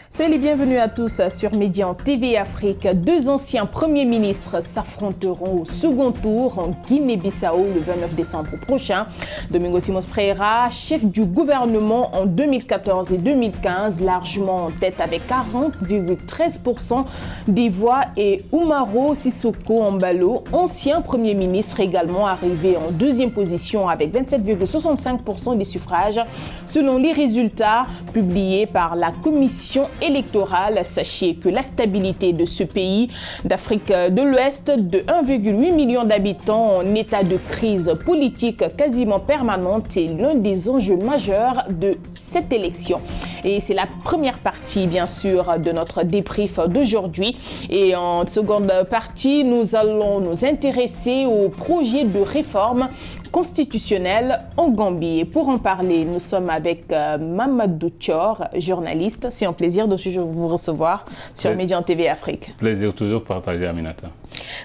Soyez les bienvenus à tous sur Médian TV Afrique. Deux anciens premiers ministres s'affronteront au second tour en Guinée-Bissau le 29 décembre prochain. Domingos Simões Pereira, chef du gouvernement en 2014 et 2015, largement en tête avec 40,13% des voix, et Umaro Sissoko Embalo, ancien premier ministre, également arrivé en deuxième position avec 27,65% des suffrages, selon les résultats publiés par la commission électorale. Sachez que la stabilité de ce pays d'Afrique de l'Ouest de 1,8 million d'habitants en état de crise politique quasiment permanente est l'un des enjeux majeurs de cette élection. Et c'est la première partie, bien sûr, de notre débrief d'aujourd'hui. Et en seconde partie, nous allons nous intéresser au projet de réforme constitutionnelle en Gambie. Et pour en parler, nous sommes avec Mamadou Thior, journaliste. C'est un plaisir de vous recevoir sur Médian TV Afrique. Plaisir toujours partagé, Aminata.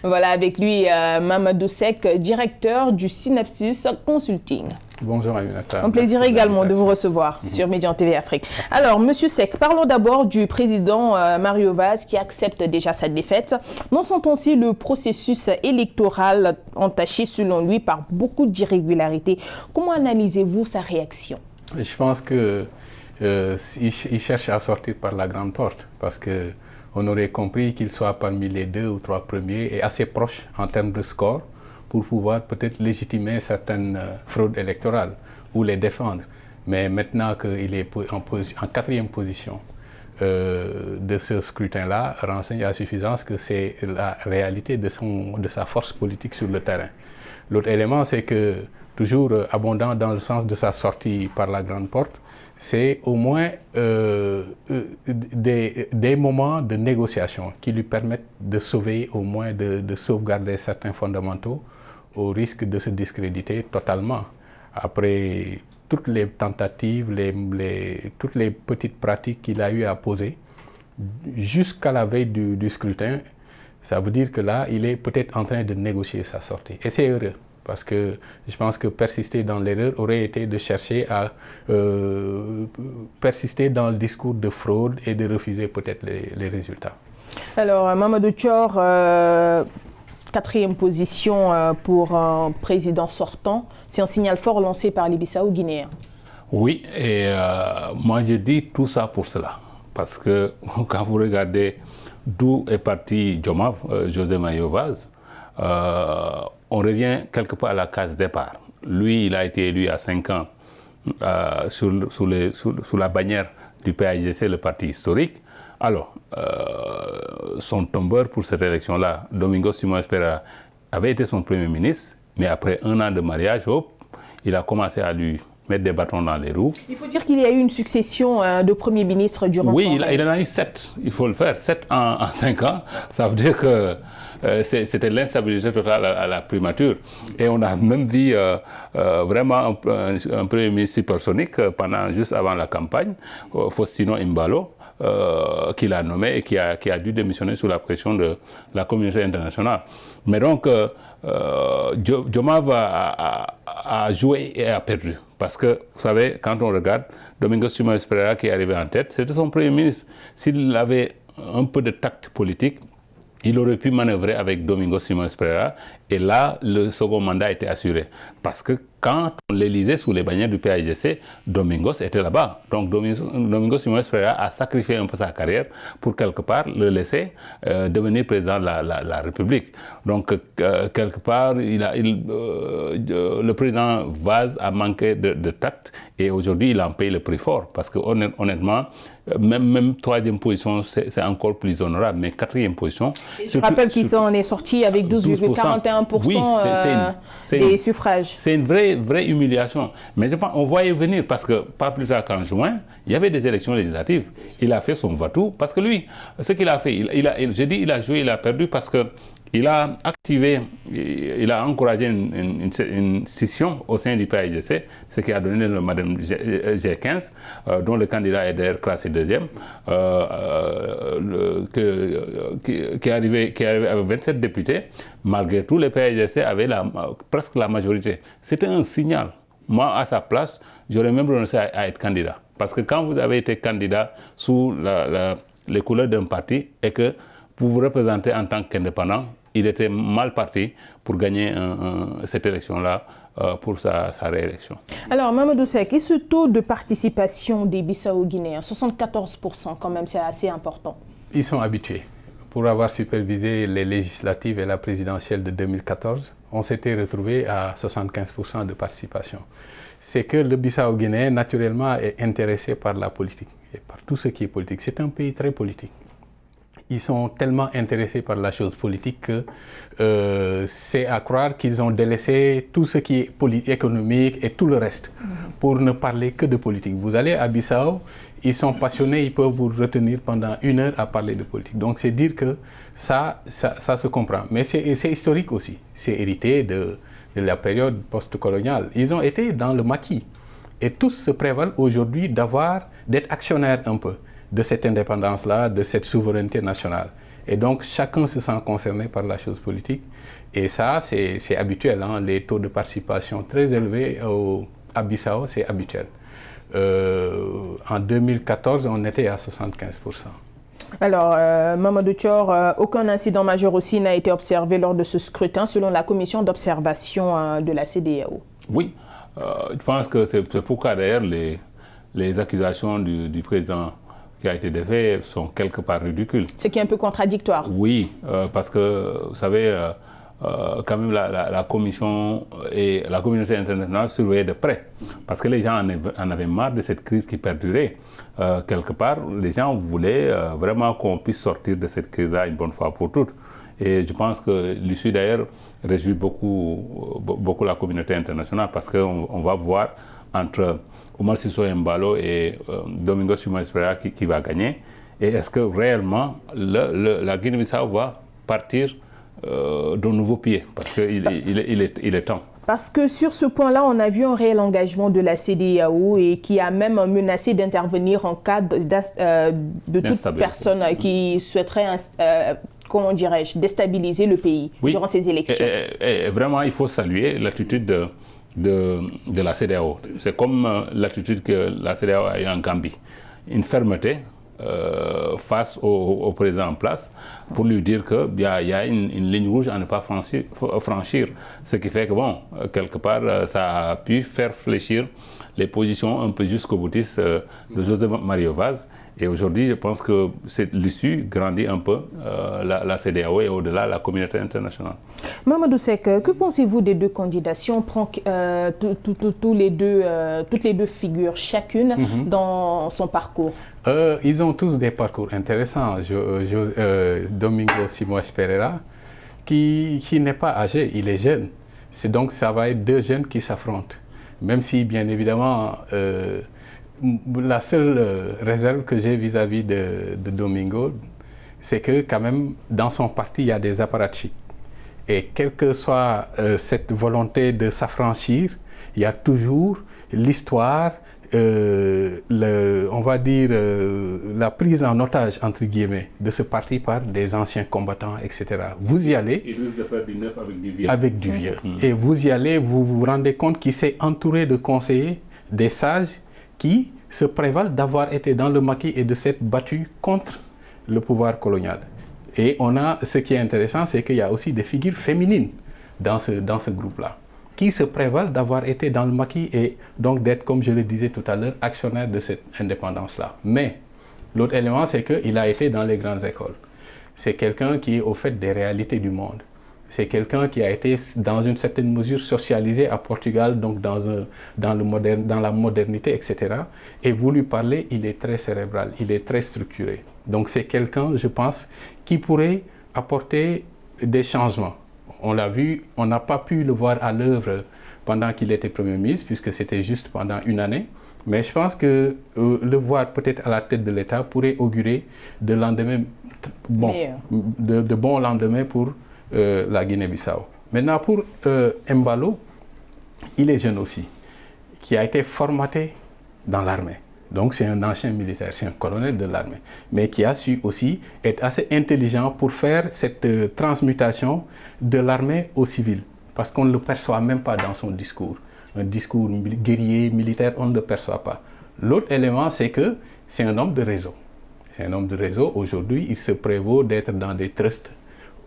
Voilà, avec lui, Mamadou Seck, directeur du Synapsus Consulting. Bonjour Aminata. Un plaisir également de vous recevoir sur Médian TV Afrique. Alors, Monsieur Seck, parlons d'abord du président Mario Vaz qui accepte déjà sa défaite. Non sans aussi le processus électoral entaché selon lui par beaucoup d'irrégularités. Comment analysez-vous sa réaction? Je pense qu'il cherche à sortir par la grande porte parce qu'on aurait compris qu'il soit parmi les 2 ou 3 premiers et assez proche en termes de score pour pouvoir peut-être légitimer certaines fraudes électorales ou les défendre. Mais maintenant qu'il est en 4e position de ce scrutin-là, renseigne à suffisance que c'est la réalité de sa force politique sur le terrain. L'autre élément, c'est que, toujours abondant dans le sens de sa sortie par la grande porte, c'est au moins des moments de négociation qui lui permettent de sauver, au moins de sauvegarder certains fondamentaux, au risque de se discréditer totalement. Après toutes les tentatives, toutes les petites pratiques qu'il a eu à poser, jusqu'à la veille du scrutin, ça veut dire que là, il est peut-être en train de négocier sa sortie. Et c'est heureux, parce que je pense que persister dans l'erreur aurait été de chercher à persister dans le discours de fraude et de refuser peut-être les résultats. Alors, Mamadou Thior, 4e position pour un président sortant, c'est un signal fort lancé par les Bissau-Guinéens. Oui, et moi je dis tout ça pour cela. Parce que quand vous regardez d'où est parti Diomaye, José Mario Vaz, on revient quelque part à la case départ. Lui, il a été élu à 5 ans sous la bannière du PAIGC, le parti historique. Alors, son tombeur pour cette élection-là, Domingos Simões Pereira, avait été son premier ministre, mais après 1 an de mariage, il a commencé à lui mettre des bâtons dans les roues. Il faut dire qu'il y a eu une succession de premiers ministres durant son règne. Oui, il en a eu 7, il faut le faire, 7 en 5 ans. Ça veut dire que c'était l'instabilité totale à la primature. Et on a même vu vraiment un premier ministre supersonique juste avant la campagne, Faustino Embalo, qu'il a nommé et qui a dû démissionner sous la pression de la communauté internationale. Mais donc, Diomaye a joué et a perdu. Parce que, vous savez, quand on regarde, Domingos Simões Pereira qui est arrivé en tête, c'était son premier ministre. S'il avait un peu de tact politique, il aurait pu manœuvrer avec Domingos Simões Pereira et là, le second mandat était assuré. Parce que quand on l'élisait sous les bannières du PAIGC, Domingos était là-bas. Donc Domingos Simões Pereira a sacrifié un peu sa carrière pour quelque part le laisser devenir président de la République. Donc quelque part, le président Vaz a manqué de tact et aujourd'hui il en paye le prix fort. Parce que honnêtement, même 3e position, c'est encore plus honorable, mais 4e position... Je rappelle qu'il s'en est sorti avec 12,41% oui, des suffrages. C'est une vraie humiliation. Mais je pense qu'on voyait venir parce que pas plus tard qu'en juin, il y avait des élections législatives. Il a fait son va-tout parce que lui, ce qu'il a fait, il a joué, il a perdu parce que il a activé, il a encouragé une scission au sein du PAIGC, ce qui a donné le Madame G15, dont le candidat est d'ailleurs classé 2e, qui est arrivé avec 27 députés. Malgré tout, le PAIGC avait presque la majorité. C'était un signal. Moi, à sa place, j'aurais même renoncé à être candidat. Parce que quand vous avez été candidat sous les couleurs d'un parti et que vous vous représentez en tant qu'indépendant, il était mal parti pour gagner cette élection-là pour sa réélection. Alors, Mamadou Seck, et ce taux de participation des Bissau-Guinéens, 74% quand même, c'est assez important. Ils sont habitués. Pour avoir supervisé les législatives et la présidentielle de 2014, on s'était retrouvé à 75% de participation. C'est que le Bissau-Guinéen, naturellement, est intéressé par la politique et par tout ce qui est politique. C'est un pays très politique. Ils sont tellement intéressés par la chose politique que c'est à croire qu'ils ont délaissé tout ce qui est économique et tout le reste pour ne parler que de politique. Vous allez à Bissau, ils sont passionnés, ils peuvent vous retenir pendant 1 heure à parler de politique. Donc c'est dire que ça se comprend. Mais c'est historique aussi. C'est hérité de la période post-coloniale. Ils ont été dans le maquis. Et tous se prévalent aujourd'hui d'être actionnaires un peu de cette indépendance-là, de cette souveraineté nationale. Et donc, chacun se sent concerné par la chose politique. Et ça, c'est habituel. Hein? Les taux de participation très élevés à Bissau, c'est habituel. En 2014, on était à 75%. Alors, Mamadou Thior, aucun incident majeur aussi n'a été observé lors de ce scrutin, selon la commission d'observation de la CEDEAO. Oui, je pense que c'est pourquoi d'ailleurs les accusations du président qui a été défait sont quelque part ridicules. Ce qui est un peu contradictoire. Oui, parce que, vous savez, quand même la Commission et la communauté internationale surveillaient de près. Parce que les gens en avaient marre de cette crise qui perdurait. Quelque part, les gens voulaient vraiment qu'on puisse sortir de cette crise-là une bonne fois pour toutes. Et je pense que l'issue d'ailleurs réjouit beaucoup la communauté internationale parce qu'on va voir entre Oumar Sissoko Embalo et Domingos Simões Pereira qui va gagner. Et est-ce que réellement la Guinée-Bissau va partir d'un nouveau pied? Parce qu'il est temps. Parce que sur ce point-là, on a vu un réel engagement de la CEDEAO et qui a même menacé d'intervenir en cas de toute personne qui souhaiterait, comment dirais-je, déstabiliser le pays durant ces élections. Et vraiment, il faut saluer l'attitude de la CEDEAO. C'est comme l'attitude que la CEDEAO a eu en Gambie. Une fermeté face au président en place pour lui dire qu'il y a une ligne rouge à ne pas franchir. Ce qui fait que, bon, quelque part, ça a pu faire fléchir les positions un peu jusqu'au boutiste de José Mario Vaz. Et aujourd'hui, je pense que l'issue grandit un peu la CEDEAO et au-delà la communauté internationale. Mamadou Seck, que pensez-vous des deux candidats? Si on prend toutes les deux figures, chacune dans son parcours. Ils ont tous des parcours intéressants. Domingos Simões Pereira, qui n'est pas âgé, il est jeune. Donc ça va être deux jeunes qui s'affrontent. Même si, bien évidemment, la seule réserve que j'ai vis-à-vis de Domingo, c'est que quand même, dans son parti, il y a des apparatchiks. Et quelle que soit cette volonté de s'affranchir, il y a toujours l'histoire, on va dire, la prise en otage, entre guillemets, de ce parti par des anciens combattants, etc. Vous y allez... Il risque de faire du neuf avec du vieux. Avec du vieux. Et vous y allez, vous vous rendez compte qu'il s'est entouré de conseillers, des sages, qui se prévalent d'avoir été dans le maquis et de s'être battus contre le pouvoir colonial. Et ce qui est intéressant, c'est qu'il y a aussi des figures féminines dans ce groupe-là, qui se prévalent d'avoir été dans le maquis et donc d'être, comme je le disais tout à l'heure, actionnaire de cette indépendance-là. Mais l'autre élément, c'est qu'il a été dans les grandes écoles. C'est quelqu'un qui est au fait des réalités du monde. C'est quelqu'un qui a été, dans une certaine mesure, socialisé à Portugal, donc dans la modernité, etc. Et vous lui parlez, il est très cérébral, il est très structuré. Donc c'est quelqu'un, je pense, qui pourrait apporter des changements. On l'a vu, on n'a pas pu le voir à l'œuvre pendant qu'il était Premier ministre, puisque c'était juste pendant 1 année. Mais je pense que le voir peut-être à la tête de l'État pourrait augurer de bons lendemains pour la Guinée-Bissau. Maintenant, pour Embalo, il est jeune aussi, qui a été formaté dans l'armée. Donc, c'est un ancien militaire, c'est un colonel de l'armée, mais qui a su aussi être assez intelligent pour faire cette transmutation de l'armée au civil, parce qu'on ne le perçoit même pas dans son discours. Un discours guerrier, militaire, on ne le perçoit pas. L'autre élément, c'est que c'est un homme de réseau. C'est un homme de réseau. Aujourd'hui, il se prévaut d'être dans des trusts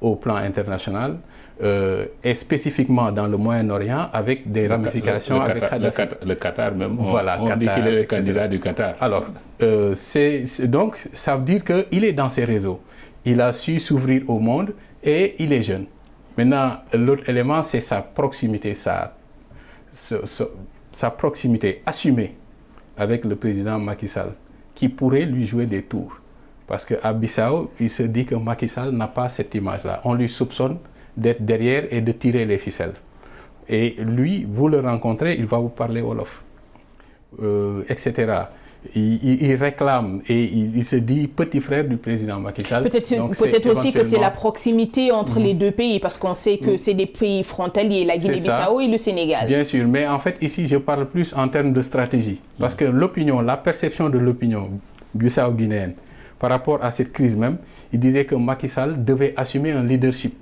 au plan international et spécifiquement dans le Moyen-Orient avec des ramifications avec Kadhafi. Le Qatar même, voilà, on dit qu'il est le candidat du Qatar. Alors, donc, ça veut dire qu'il est dans ces réseaux. Il a su s'ouvrir au monde et il est jeune. Maintenant, l'autre élément, c'est sa proximité, sa proximité assumée avec le président Macky Sall, qui pourrait lui jouer des tours. Parce qu'à Bissau, il se dit que Macky Sall n'a pas cette image-là. On lui soupçonne d'être derrière et de tirer les ficelles. Et lui, vous le rencontrez, il va vous parler Wolof, etc. Il réclame et il se dit petit frère du président Macky Sall. Peut-être aussi que c'est la proximité entre les deux pays, parce qu'on sait que c'est des pays frontaliers, la Guinée-Bissau et le Sénégal. Bien sûr, mais en fait ici je parle plus en termes de stratégie, parce que l'opinion, la perception de l'opinion bissau-guinéenne par rapport à cette crise même, il disait que Macky Sall devait assumer un leadership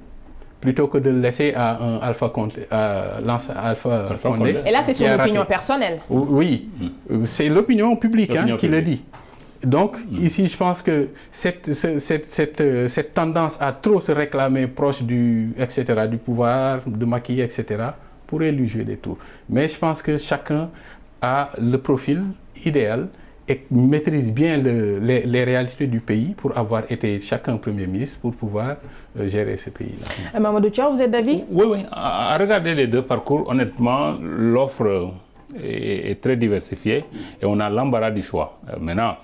plutôt que de le laisser à un Alpha Condé. Et là, c'est son opinion personnelle. Oui, c'est l'opinion publique qui le dit. Donc, ici, je pense que cette tendance à trop se réclamer proche du pouvoir, de Macky, etc., pourrait lui jouer des tours. Mais je pense que chacun a le profil idéal et maîtrise bien les réalités du pays pour avoir été chacun Premier ministre pour pouvoir gérer ce pays-là. Mamadou Thiaw, vous êtes d'avis? Oui. À regarder les deux parcours, honnêtement, l'offre est très diversifiée et on a l'embarras du choix. Maintenant,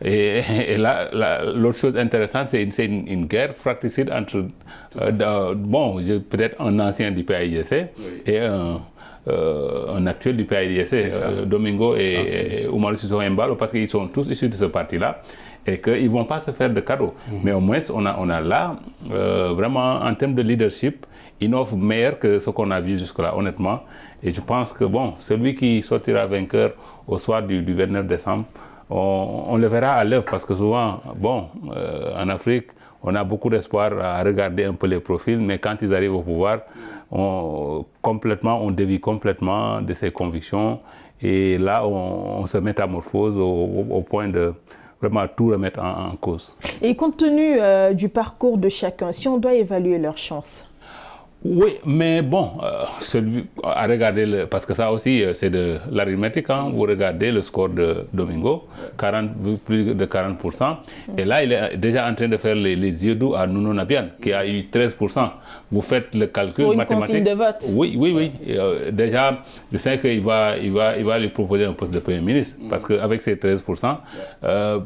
et là, l'autre chose intéressante, c'est une guerre fratricide entre, peut-être un ancien du PAIGC et un actuel du PAIGC, Domingo et Oumaro Sissoko Embalo, parce qu'ils sont tous issus de ce parti-là et qu'ils ne vont pas se faire de cadeaux. Mais au moins, on a là, vraiment, en termes de leadership, une offre meilleure que ce qu'on a vu jusque-là, honnêtement. Et je pense que, celui qui sortira vainqueur au soir du 29 décembre, on le verra à l'œuvre, parce que souvent, en Afrique, on a beaucoup d'espoir à regarder un peu les profils, mais quand ils arrivent au pouvoir, on dévie complètement de ses convictions et là on se métamorphose au point de vraiment tout remettre en cause. Et compte tenu du parcours de chacun, si on doit évaluer leurs chances? Oui, mais à regarder, parce que ça aussi c'est de l'arithmétique, vous regardez le score de Domingo, plus de 40%, et là il est déjà en train de faire les yeux doux à Nuno Nabian, qui a eu 13%. Vous faites le calcul pour une mathématique. Consigne de vote. Oui. Déjà, je sais qu'il va lui proposer un poste de Premier ministre, parce qu'avec ces 13%,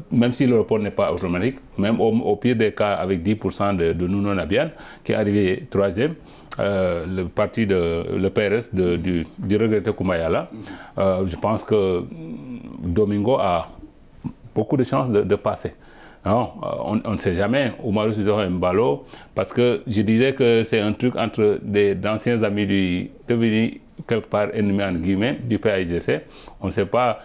même si le report n'est pas automatique, même au pire des cas avec 10% de Nuno Nabian, qui est arrivé 3e, le parti le PRS du regretté Koumayala, je pense que Domingo a beaucoup de chances de passer. Non, on ne sait jamais, Oumaro Sissoko Embalo, parce que je disais que c'est un truc entre d'anciens amis devenus quelque part ennemis entre guillemets du PAIGC. On ne sait pas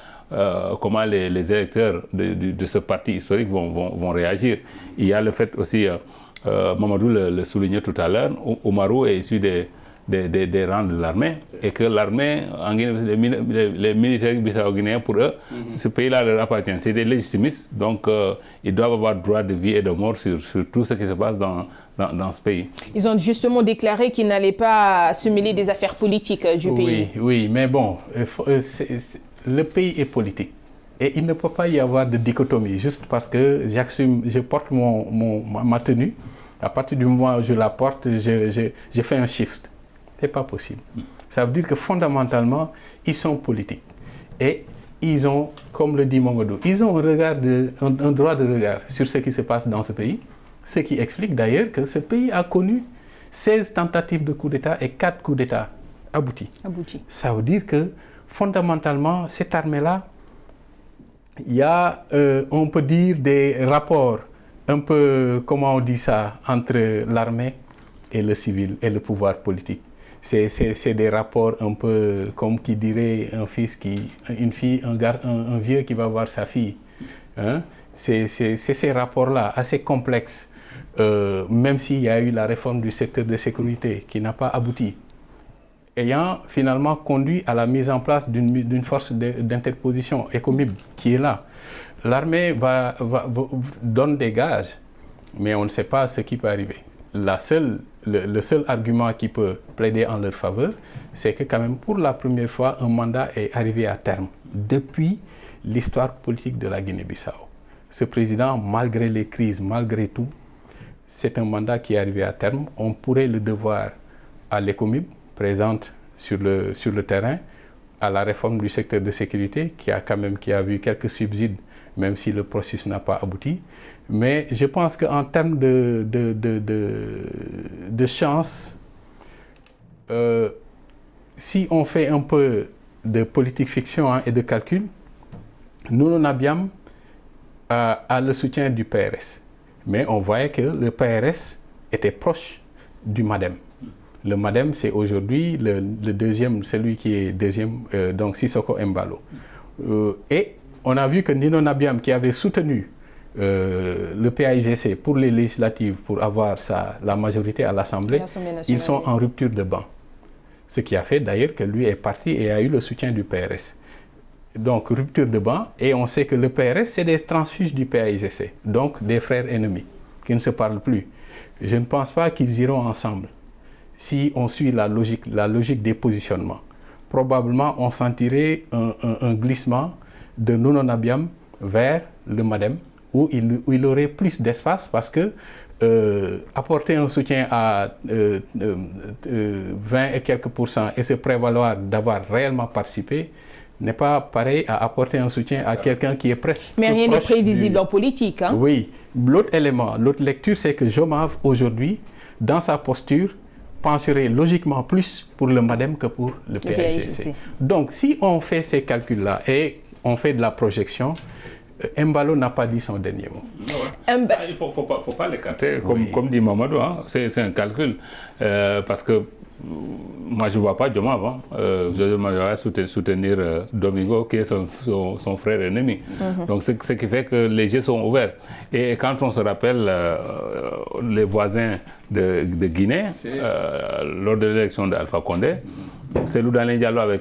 comment les électeurs de ce parti historique vont réagir. Il y a le fait aussi, Mamadou le soulignait tout à l'heure, Oumaro est issu des rangs de l'armée, et que l'armée, les militaires bissau-guinéens, pour eux, ce pays-là leur appartient. C'est des légitimistes, donc ils doivent avoir droit de vie et de mort sur tout ce qui se passe dans ce pays. Ils ont justement déclaré qu'ils n'allaient pas se mêler des affaires politiques du pays. Oui, mais le pays est politique. Et il ne peut pas y avoir de dichotomie, juste parce que je porte ma tenue. À partir du moment où je la porte, je fais un shift. Ce n'est pas possible. Ça veut dire que fondamentalement, ils sont politiques. Et ils ont, comme le dit Mamadou, ils ont un droit de regard sur ce qui se passe dans ce pays. Ce qui explique d'ailleurs que ce pays a connu 16 tentatives de coup d'État et 4 coups d'État aboutis. Ça veut dire que fondamentalement, cette armée-là, il y a, on peut dire, des rapports un peu, comment on dit ça, entre l'armée et le civil et le pouvoir politique. C'est des rapports un peu comme qui dirait une fille, un vieux qui va voir sa fille. Hein? C'est ces rapports-là assez complexes, même s'il y a eu la réforme du secteur de sécurité qui n'a pas abouti. ayant finalement conduit à la mise en place d'une force d'interposition, ECOMIB, qui est là. L'armée donne des gages, mais on ne sait pas ce qui peut arriver. Le seul argument qui peut plaider en leur faveur, c'est que quand même pour la première fois, un mandat est arrivé à terme depuis l'histoire politique de la Guinée-Bissau. Ce président, malgré les crises, malgré tout, c'est un mandat qui est arrivé à terme. On pourrait le devoir à l'ECOMIB, présente sur le terrain, à la réforme du secteur de sécurité, qui a vu quelques subsides, même si le processus n'a pas abouti. Mais je pense qu'en termes de chance, si on fait un peu de politique fiction et de calcul, Nounou Nabiam a le soutien du PRS. Mais on voyait que le PRS était proche du MADEM. Le MADEM, c'est aujourd'hui le deuxième, celui qui est deuxième, donc Sissoko Embalo. Et on a vu que Nounou Nabiam, qui avait soutenu le PAIGC pour les législatives, pour avoir la majorité à l'Assemblée, ils sont en rupture de banc. Ce qui a fait d'ailleurs que lui est parti et a eu le soutien du PRS. Donc rupture de banc, et on sait que le PRS, c'est des transfuges du PAIGC, donc des frères ennemis, qui ne se parlent plus. Je ne pense pas qu'ils iront ensemble. Si on suit la logique des positionnements, probablement on sentirait un glissement de Nounou Nabiam vers le MADEM, où il aurait plus d'espace, parce que apporter un soutien à 20 et quelques % et se prévaloir d'avoir réellement participé n'est pas pareil à apporter un soutien à quelqu'un qui est presque... Mais rien n'est prévisible en politique. Hein? Oui. L'autre élément, l'autre lecture, c'est que Jomav, aujourd'hui, dans sa posture, pencherait logiquement plus pour le MADEM que pour le PAIGC. Donc, si on fait ces calculs-là et on fait de la projection, Embalo n'a pas dit son dernier mot. Il ne faut pas l'écarter, comme dit Mamadou, hein. C'est un calcul. Parce que moi, je ne vois pas Jomav. Je vais soutenir Domingo, qui est son frère ennemi. Donc, ce qui fait que les jeux sont ouverts. Et quand on se rappelle les voisins de Guinée, lors de l'élection d'Alpha Condé, Cellou Dalein Diallo avait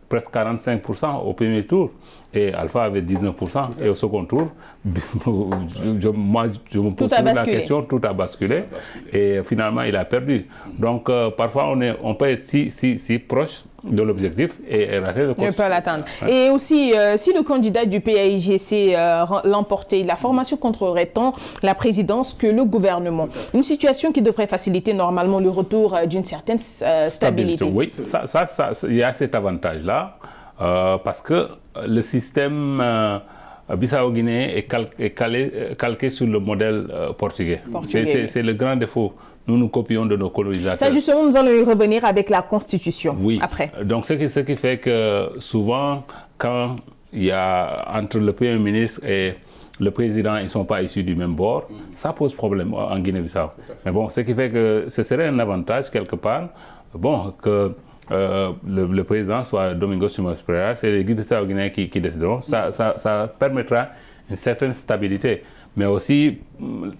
presque 45% au premier tour, et Alpha avait 19%, et au second tour, je me pose la question, tout a basculé, et finalement il a perdu. Donc parfois on peut être si proche de l'objectif et rater le coach. Ne pas l'atteindre. Ouais. Et aussi, si le candidat du PAIGC l'emportait, la formation contrôlerait-on la présidence que le gouvernement? Une situation qui devrait faciliter normalement le retour d'une certaine stabilité. Oui, il y a cet avantage-là, parce que le système bissau-guinéen est calqué sur le modèle portugais. C'est le grand défaut. Nous copions de nos colonisateurs. Ça, justement, nous allons y revenir avec la Constitution après. Donc, ce qui fait que souvent, quand il y a entre le Premier ministre et le président, ils ne sont pas issus du même bord, ça pose problème en Guinée-Bissau. Mais bon, ce qui fait que ce serait un avantage, quelque part, que le président soit Domingo Simões Pereira, c'est les Guinéens qui décideront. Ça permettra une certaine stabilité. Mais aussi,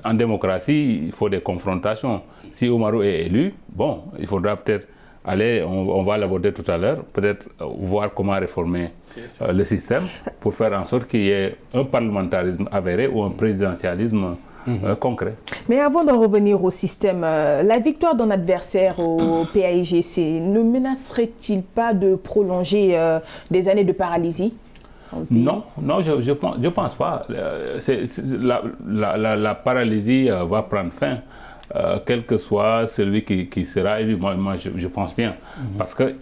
en démocratie, il faut des confrontations. Si Oumarou est élu, bon, il faudra peut-être aller, on va l'aborder tout à l'heure, peut-être voir comment réformer le système pour faire en sorte qu'il y ait un parlementarisme avéré ou un présidentialisme concret. Mais avant d'en revenir au système, la victoire d'un adversaire au PAIGC ne menacerait-il pas de prolonger des années de paralysie? Non, je pense pas. La paralysie va prendre fin, quel que soit celui qui sera élu. Moi je pense bien. Parce que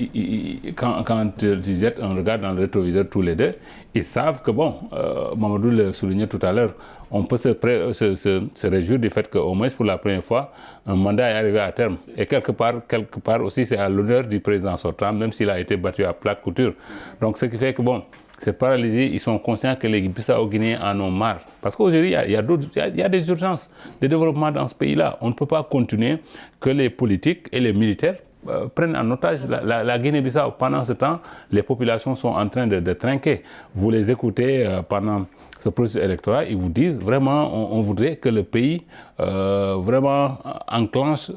quand tu jettes un regard dans le rétroviseur tous les deux, ils savent que, bon, Mamadou le soulignait tout à l'heure, on peut se réjouir du fait qu'au moins pour la première fois, un mandat est arrivé à terme. Et quelque part aussi, c'est à l'honneur du président sortant, même s'il a été battu à plate couture. Donc ce qui fait que, bon, ces paralysies, ils sont conscients que les Bissau-Guinéens en ont marre. Parce qu'aujourd'hui, il y a des urgences de développement dans ce pays-là. On ne peut pas continuer que les politiques et les militaires prennent en otage la Guinée-Bissau. Pendant ce temps, les populations sont en train de trinquer. Vous les écoutez pendant ce processus électoral, ils vous disent vraiment, on voudrait que le pays vraiment enclenche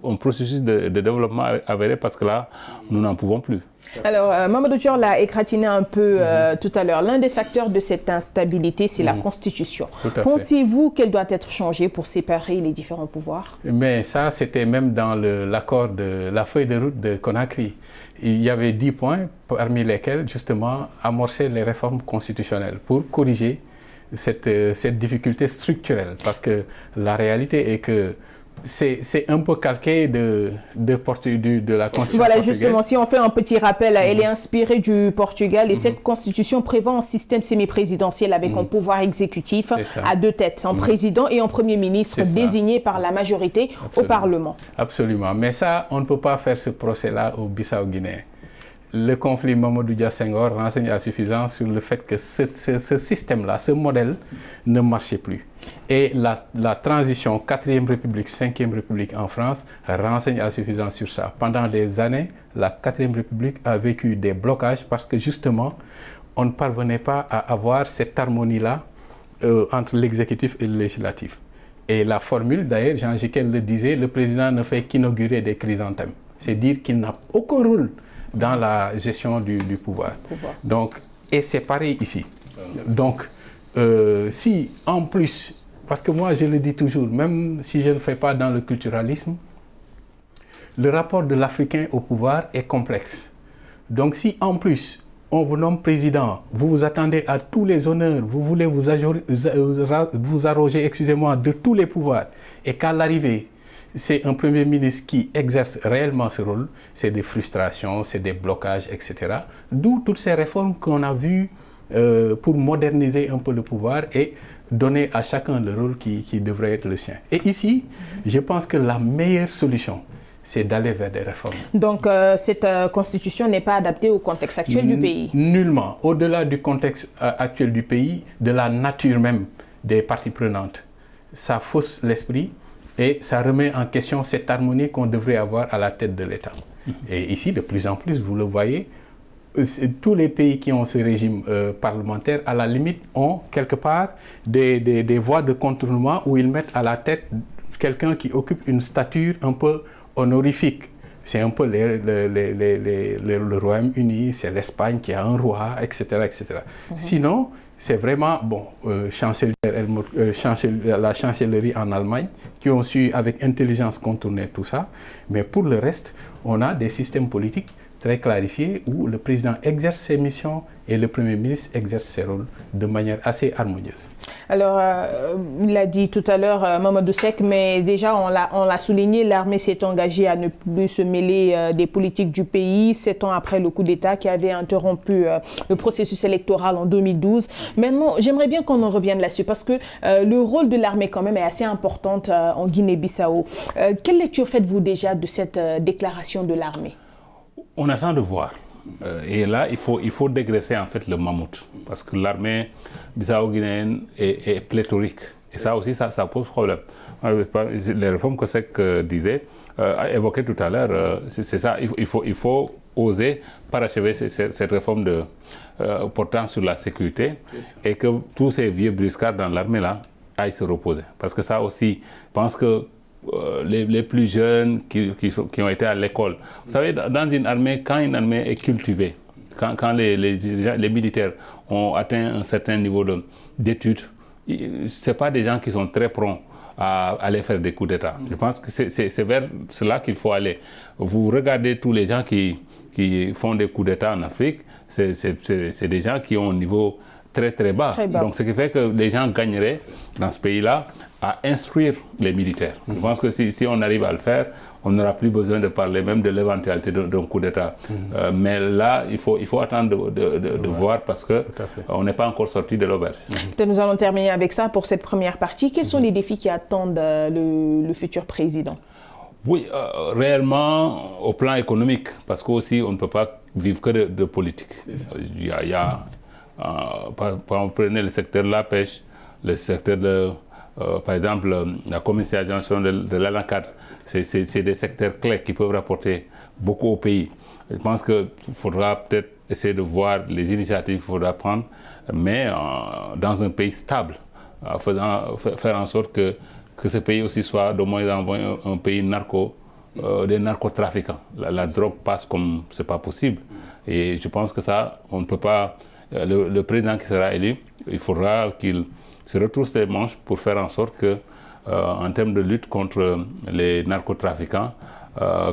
un processus de développement avéré parce que là, nous n'en pouvons plus. Alors, Mamadou Dior l'a égratigné un peu tout à l'heure. L'un des facteurs de cette instabilité, c'est la Constitution. Pensez-vous qu'elle doit être changée pour séparer les différents pouvoirs? Mais ça, c'était même dans l'accord de la feuille de route de Conakry. Il y avait 10 points, parmi lesquels, justement, amorcer les réformes constitutionnelles pour corriger cette difficulté structurelle. Parce que la réalité est que c'est un peu calqué de la Constitution Voilà, portugaise. justement, si on fait un petit rappel, elle est inspirée du Portugal et cette Constitution prévoit un système semi-présidentiel avec un pouvoir exécutif à 2 têtes, un président et un premier ministre désigné par la majorité au Parlement. Absolument, mais ça, on ne peut pas faire ce procès-là au Bissau-Guinéen. Le conflit Mamadou Dia Senghor renseigne à suffisance sur le fait que ce système-là, ce modèle ne marchait plus. Et la transition 4e République, 5e République en France renseigne à suffisance sur ça. Pendant des années, la 4e République a vécu des blocages parce que justement, on ne parvenait pas à avoir cette harmonie-là entre l'exécutif et le législatif. Et la formule, d'ailleurs, Jean Jiquel le disait, le président ne fait qu'inaugurer des chrysanthèmes. C'est dire qu'il n'a aucun rôle dans la gestion du pouvoir. Donc, et c'est pareil ici. Donc, si en plus, parce que moi je le dis toujours, même si je ne fais pas dans le culturalisme, le rapport de l'Africain au pouvoir est complexe. Donc si en plus on vous nomme président, vous vous attendez à tous les honneurs, vous voulez vous arroger, excusez-moi, de tous les pouvoirs, et qu'à l'arrivée, c'est un premier ministre qui exerce réellement ce rôle, c'est des frustrations, c'est des blocages, etc. D'où toutes ces réformes qu'on a vues pour moderniser un peu le pouvoir et donner à chacun le rôle qui devrait être le sien. Et ici, je pense que la meilleure solution, c'est d'aller vers des réformes. Donc, cette constitution n'est pas adaptée au contexte actuel du pays? Nullement. Au-delà du contexte actuel du pays, de la nature même des parties prenantes. Ça fausse l'esprit. Et ça remet en question cette harmonie qu'on devrait avoir à la tête de l'État. Et ici, de plus en plus, vous le voyez, tous les pays qui ont ce régime parlementaire, à la limite, ont quelque part des voies de contournement où ils mettent à la tête quelqu'un qui occupe une stature un peu honorifique. C'est un peu le Royaume-Uni, c'est l'Espagne qui a un roi, etc. etc. Sinon, c'est vraiment, bon, la chancellerie en Allemagne, qui ont su avec intelligence contourner tout ça. Mais pour le reste, on a des systèmes politiques très clarifiés où le président exerce ses missions et le Premier ministre exerce ses rôles de manière assez harmonieuse. Alors, il l'a dit tout à l'heure, Mamadou Seck, mais déjà, on l'a souligné, l'armée s'est engagée à ne plus se mêler des politiques du pays, 7 ans après le coup d'État qui avait interrompu le processus électoral en 2012. Maintenant, j'aimerais bien qu'on en revienne là-dessus, parce que le rôle de l'armée, quand même, est assez important en Guinée-Bissau. Quelle lecture faites-vous déjà de cette déclaration de l'armée? On attend de voir. Et là, il faut dégraisser en fait le mammouth, parce que l'armée bissau-guinéenne est pléthorique. Et ça aussi, ça pose problème. Les réformes que Seck disait, évoquait tout à l'heure, c'est ça, il faut oser parachever cette réforme portant sur la sécurité et que tous ces vieux briscards dans l'armée-là aillent se reposer. Parce que ça aussi, je pense que les plus jeunes qui ont été à l'école. Vous savez, dans une armée, quand une armée est cultivée, quand les militaires ont atteint un certain niveau d'études, ce n'est pas des gens qui sont très prompts à aller faire des coups d'État. Je pense que c'est vers cela qu'il faut aller. Vous regardez tous les gens qui font des coups d'État en Afrique, c'est des gens qui ont un niveau très très bas. Donc ce qui fait que les gens gagneraient dans ce pays-là à instruire les militaires. Je pense que si on arrive à le faire, on n'aura plus besoin de parler même de l'éventualité d'un coup d'État. Mais là, il faut attendre de voir parce qu'on n'est pas encore sorti de l'auberge. Nous allons terminer avec ça pour cette première partie. Quels sont les défis qui attendent le futur président? Oui, réellement au plan économique, parce qu'aussi on ne peut pas vivre que de politique. Par exemple, prenez le secteur de la pêche, le secteur par exemple, la commercialisation de l'anacarde, c'est des secteurs clés qui peuvent rapporter beaucoup au pays. Je pense qu'il faudra peut-être essayer de voir les initiatives qu'il faudra prendre, mais dans un pays stable, faire en sorte que ce pays aussi soit de moins en moins un pays des narcotrafiquants. La drogue passe comme c'est pas possible. Et je pense que ça, on ne peut pas... Le président qui sera élu, il faudra qu'il se retrousse les manches pour faire en sorte que, en termes de lutte contre les narcotrafiquants,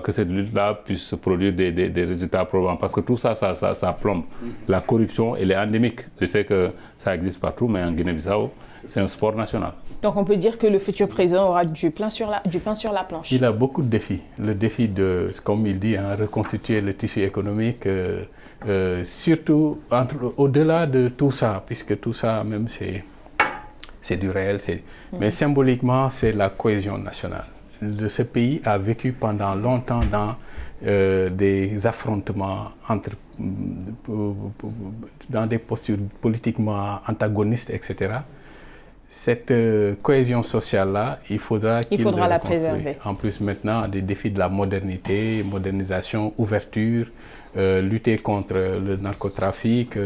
que cette lutte-là puisse produire des résultats probants. Parce que tout ça, ça plombe. La corruption, elle est endémique. Je sais que ça existe partout, mais en Guinée-Bissau, c'est un sport national. Donc on peut dire que le futur président aura du pain sur la planche. Il a beaucoup de défis. Le défi de, comme il dit, reconstituer le tissu économique, surtout au-delà de tout ça, puisque tout ça même c'est du réel, mais symboliquement c'est la cohésion nationale. Ce pays a vécu pendant longtemps dans des affrontements dans des postures politiquement antagonistes, etc. Cette cohésion sociale-là, il faudra la préserver. En plus, maintenant, des défis de la modernité, modernisation, ouverture, lutter contre le narcotrafic,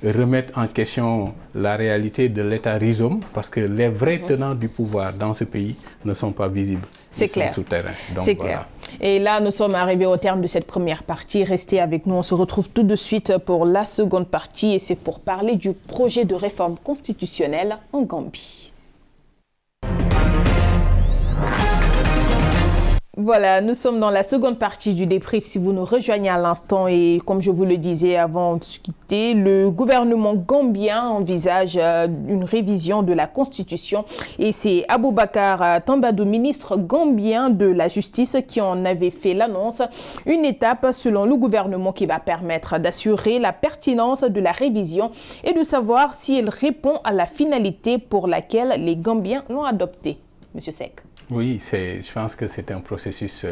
remettre en question la réalité de l'État rhizome, parce que les vrais tenants du pouvoir dans ce pays ne sont pas visibles. C'est clair. Ils sont souterrains. C'est clair. Et là, nous sommes arrivés au terme de cette première partie. Restez avec nous. On se retrouve tout de suite pour la seconde partie et c'est pour parler du projet de réforme constitutionnelle en Gambie. Voilà, nous sommes dans la seconde partie du débrief. Si vous nous rejoignez à l'instant et comme je vous le disais avant de se quitter, le gouvernement gambien envisage une révision de la Constitution et c'est Aboubakar Tambadou, ministre gambien de la Justice, qui en avait fait l'annonce. Une étape selon le gouvernement qui va permettre d'assurer la pertinence de la révision et de savoir si elle répond à la finalité pour laquelle les Gambiens l'ont adoptée. Monsieur Seck. Oui, je pense que c'est un processus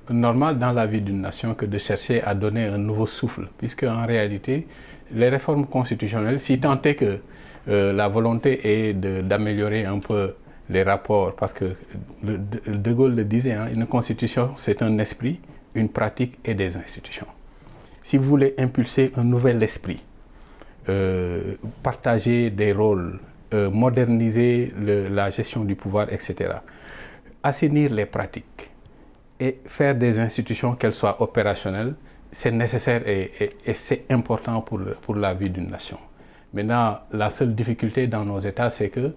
normal dans la vie d'une nation que de chercher à donner un nouveau souffle, puisque en réalité, les réformes constitutionnelles, si tant est que la volonté est d'améliorer un peu les rapports, parce que De Gaulle le disait, une constitution, c'est un esprit, une pratique et des institutions. Si vous voulez impulser un nouvel esprit, partager des rôles, moderniser la gestion du pouvoir, etc. Assainir les pratiques et faire des institutions qu'elles soient opérationnelles, c'est nécessaire et c'est important pour la vie d'une nation. Maintenant, la seule difficulté dans nos États, c'est que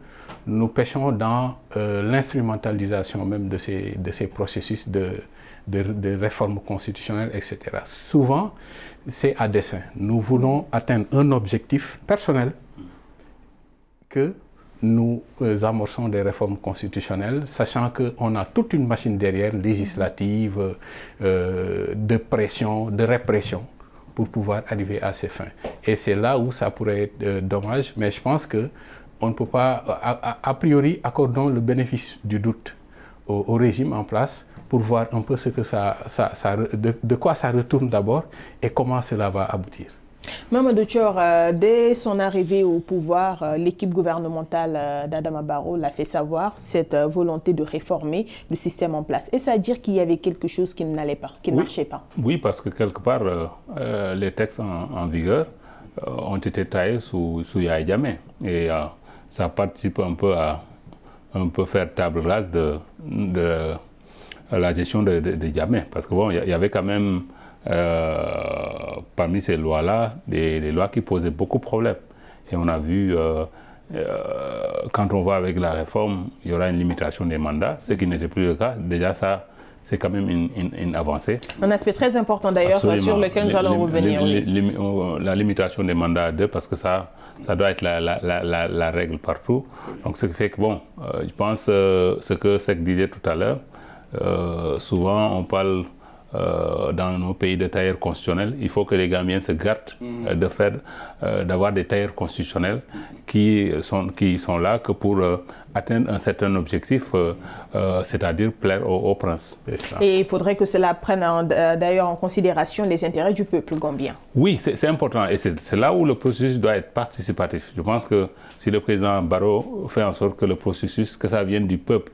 nous pêchons dans l'instrumentalisation même de ces processus de réforme constitutionnelle, etc. Souvent, c'est à dessein. Nous voulons atteindre un objectif personnel, que nous amorçons des réformes constitutionnelles, sachant qu'on a toute une machine derrière, législative, de pression, de répression, pour pouvoir arriver à ces fins. Et c'est là où ça pourrait être dommage, mais je pense qu'on ne peut pas, a priori, accordons le bénéfice du doute au régime en place pour voir un peu de quoi ça retourne d'abord et comment cela va aboutir. Mamadou Thior, dès son arrivée au pouvoir, l'équipe gouvernementale d'Adama Barrow l'a fait savoir, cette volonté de réformer le système en place. Est-ce à dire qu'il y avait quelque chose qui n'allait pas, qui ne marchait pas? Oui, parce que quelque part, les textes en vigueur ont été taillés sous Yahya Jammeh. Et ça participe un peu à faire table rase de la gestion de Jammeh. Parce que bon, il y avait quand même... parmi ces lois-là, des lois qui posaient beaucoup de problèmes. Et on a vu, quand on va avec la réforme, il y aura une limitation des mandats, ce qui n'était plus le cas. Déjà, ça, c'est quand même une avancée. Un aspect très important d'ailleurs sur lequel nous allons revenir. La limitation des mandats à 2, parce que ça doit être la règle partout. Donc, ce qui fait que, bon, je pense, ce que Seck disait tout à l'heure, souvent on parle... dans nos pays de tailleurs constitutionnels, il faut que les Gambiens se gardent d'avoir des tailleurs constitutionnels qui sont là que pour atteindre un certain objectif, c'est-à-dire plaire au prince. Et il faudrait que cela prenne d'ailleurs en considération les intérêts du peuple gambien. Oui, c'est important et c'est là où le processus doit être participatif. Je pense que si le président Barrow fait en sorte que le processus, que ça vienne du peuple,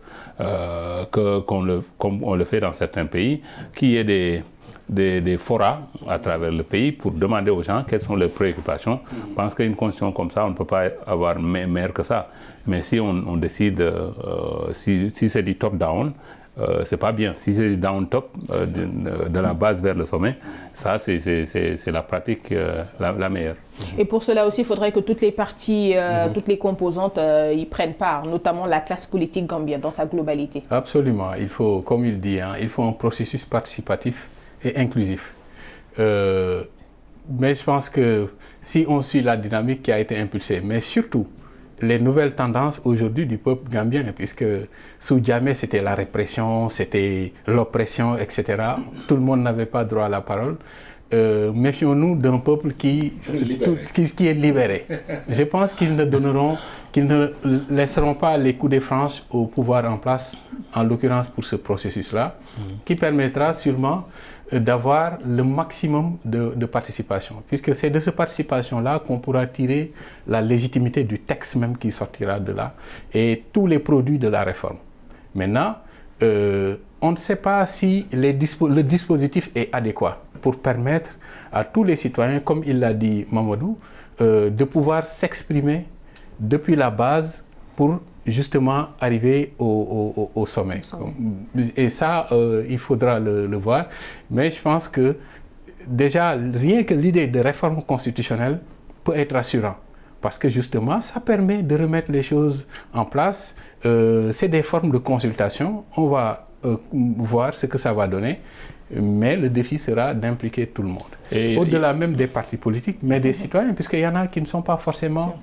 comme on le fait dans certains pays, qu'il y ait des forats à travers le pays pour demander aux gens quelles sont leurs préoccupations. Je pense qu'une constitution comme ça, on ne peut pas avoir meilleur que ça. Mais si on décide, si c'est du top-down, c'est pas bien. Si c'est du down-top, de la base vers le sommet, ça c'est la pratique la meilleure. Et pour cela aussi, il faudrait que toutes les parties, toutes les composantes y prennent part, notamment la classe politique gambienne dans sa globalité. Absolument. Il faut, comme il dit, il faut un processus participatif et inclusif. Mais je pense que si on suit la dynamique qui a été impulsée, mais surtout les nouvelles tendances aujourd'hui du peuple gambien, puisque sous Jammeh c'était la répression, c'était l'oppression, etc. Tout le monde n'avait pas droit à la parole. Méfions-nous d'un peuple qui est libéré. Je pense qu'ils ne laisseront pas les coups de franche au pouvoir en place, en l'occurrence pour ce processus-là, qui permettra sûrement d'avoir le maximum de participation, puisque c'est de cette participation-là qu'on pourra tirer la légitimité du texte même qui sortira de là et tous les produits de la réforme. Maintenant, on ne sait pas si le dispositif est adéquat pour permettre à tous les citoyens, comme il l'a dit Mamadou, de pouvoir s'exprimer depuis la base pour justement arriver au sommet. Et ça, il faudra le voir. Mais je pense que déjà, rien que l'idée de réforme constitutionnelle peut être rassurant. Parce que justement, ça permet de remettre les choses en place. C'est des formes de consultation. On va voir ce que ça va donner. Mais le défi sera d'impliquer tout le monde. Au-delà même des partis politiques, mais des citoyens, puisqu'il y en a qui ne sont pas forcément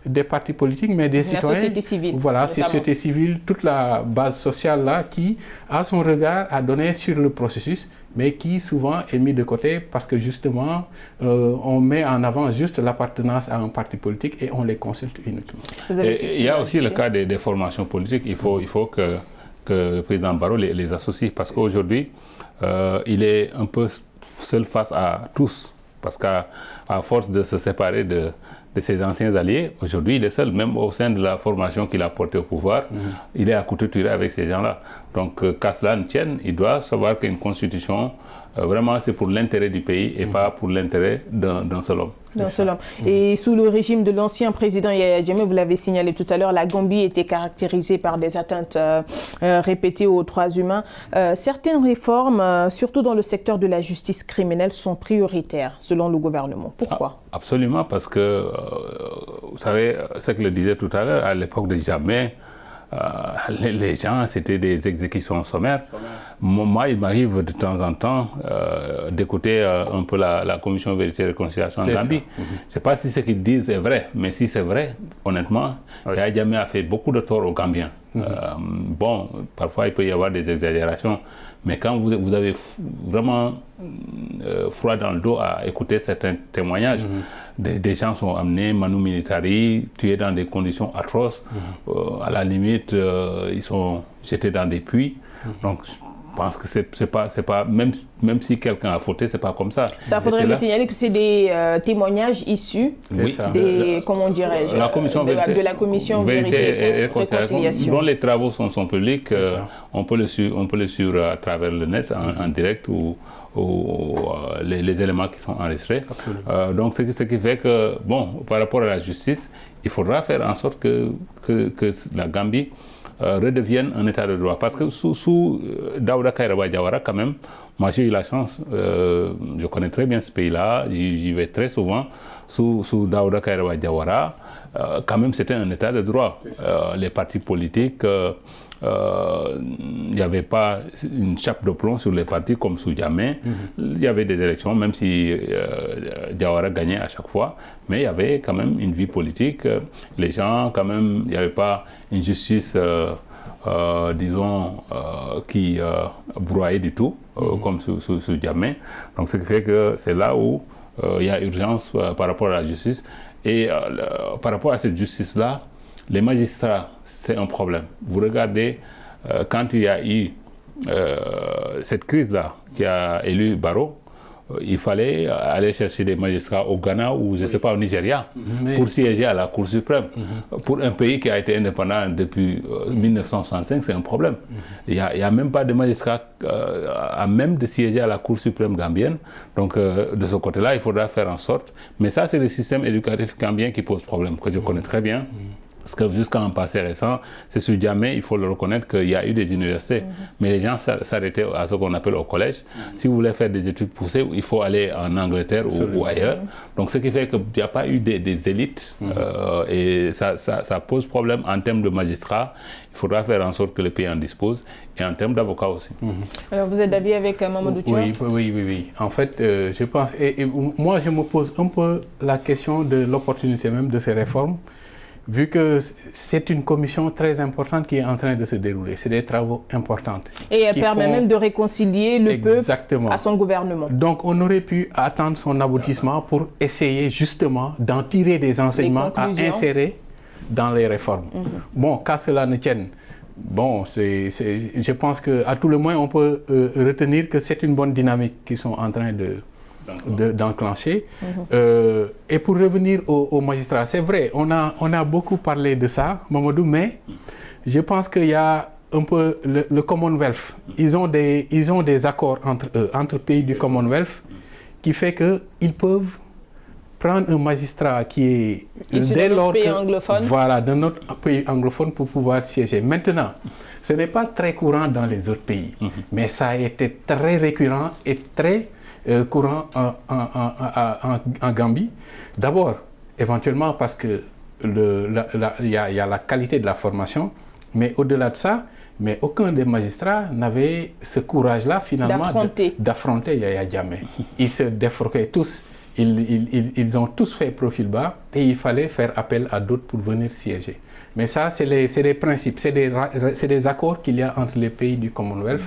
des partis politiques, mais des citoyens. La société civile. Voilà, la société civile, toute la base sociale là, qui a son regard à donner sur le processus, mais qui souvent est mis de côté parce que justement, on met en avant juste l'appartenance à un parti politique et on les consulte uniquement. Il y a aussi le cas des formations politiques. Il faut que le président Barrow les associe, parce qu'aujourd'hui, il est un peu seul face à tous, parce qu'à force de se séparer de ses anciens alliés, aujourd'hui il est seul, même au sein de la formation qu'il a portée au pouvoir, il est à couteau tiré avec ces gens-là. Donc qu'à cela ne tienne, il doit savoir qu'une constitution, vraiment c'est pour l'intérêt du pays et pas pour l'intérêt d'un seul homme. Et sous le régime de l'ancien président Yahya Jammeh, vous l'avez signalé tout à l'heure, la Gambie était caractérisée par des atteintes répétées aux droits humains. Certaines réformes, surtout dans le secteur de la justice criminelle, sont prioritaires selon le gouvernement. Pourquoi? Absolument, parce que, vous savez, ce que je le disais tout à l'heure, à l'époque de Jammeh, les gens, c'était des exécutions sommaires. Moi, il m'arrive de temps en temps d'écouter un peu la commission Vérité et Réconciliation en Gambie. Je ne sais pas si ce qu'ils disent est vrai, mais si c'est vrai, honnêtement, Yahya Jammeh a fait beaucoup de tort aux Gambiens. Bon, parfois il peut y avoir des exagérations, mais quand vous avez vraiment froid dans le dos à écouter certains témoignages, des gens sont amenés, manu militari, tués dans des conditions atroces, à la limite ils sont jetés dans des puits. Donc je pense que c'est pas même si quelqu'un a fauté, c'est pas comme ça. Ça faudrait me signaler que c'est des témoignages issus des, comment dirais-je, de la commission Vérité et Réconciliation, dont les travaux sont publics. On peut le suivre à travers le net en direct ou les éléments qui sont enregistrés. Donc ce qui fait que, bon, par rapport à la justice, il faudra faire en sorte que la Gambie redevienne un état de droit. Parce que sous Daouda Kairaba Jawara, quand même, moi j'ai eu la chance, je connais très bien ce pays-là, j'y vais très souvent, sous Daouda Kairaba Jawara, quand même c'était un état de droit. Les partis politiques, il n'y avait pas une chape de plomb sur les partis comme sous Jammeh. Il y avait des élections, même si Jawara gagnait à chaque fois, mais il y avait quand même une vie politique. Les gens, quand même, il n'y avait pas une justice, disons, qui broyait du tout, comme sous Jammeh. Donc ce qui fait que c'est là où il y a urgence par rapport à la justice. Et par rapport à cette justice-là, les magistrats, c'est un problème. Vous regardez, quand il y a eu cette crise-là qui a élu Barrow, il fallait aller chercher des magistrats au Ghana ou, je ne sais pas, au Nigeria, pour siéger à la Cour suprême. Pour un pays qui a été indépendant depuis 1965, c'est un problème. Il n'y a même pas de magistrats à même de siéger à la Cour suprême gambienne. Donc, de ce côté-là, il faudra faire en sorte. Mais ça, c'est le système éducatif gambien qui pose problème, que je connais très bien. Parce que jusqu'à un passé récent, c'est sur Djamé, il faut le reconnaître qu'il y a eu des universités. Mais les gens s'arrêtaient à ce qu'on appelle au collège. Si vous voulez faire des études poussées, il faut aller en Angleterre ou ailleurs. Donc ce qui fait qu'il n'y a pas eu des élites. Et ça pose problème en termes de magistrats. Il faudra faire en sorte que le pays en dispose. Et en termes d'avocats aussi. Alors vous êtes d'avis avec Mamadou Thior? Oui. En fait, je pense... Et moi, je me pose un peu la question de l'opportunité même de ces réformes. Vu que c'est une commission très importante qui est en train de se dérouler. C'est des travaux importants. Et elle permet même de réconcilier le peuple à son gouvernement. Donc on aurait pu attendre son aboutissement pour essayer justement d'en tirer des enseignements à insérer dans les réformes. Bon, qu'à cela ne tienne, bon, je pense qu'à tout le moins on peut retenir que c'est une bonne dynamique qu'ils sont en train d'enclencher. Et pour revenir aux magistrats, c'est vrai, on a beaucoup parlé de ça, Mamadou, mais je pense qu'il y a un peu le Commonwealth. Ils ont des accords entre eux, entre pays du Commonwealth, qui fait qu'ils peuvent prendre un magistrat qui est de notre pays anglophone. Voilà, de notre pays anglophone pour pouvoir siéger. Maintenant, ce n'est pas très courant dans les autres pays, mais ça a été très récurrent et très courant en Gambie. D'abord, éventuellement parce que il y a la qualité de la formation, mais au-delà de ça, mais aucun des magistrats n'avait ce courage-là finalement d'affronter Yaya Jammeh. Ils se défroquaient tous, ils ont tous fait profil bas et il fallait faire appel à d'autres pour venir siéger. Mais ça, c'est des principes, c'est des accords qu'il y a entre les pays du Commonwealth.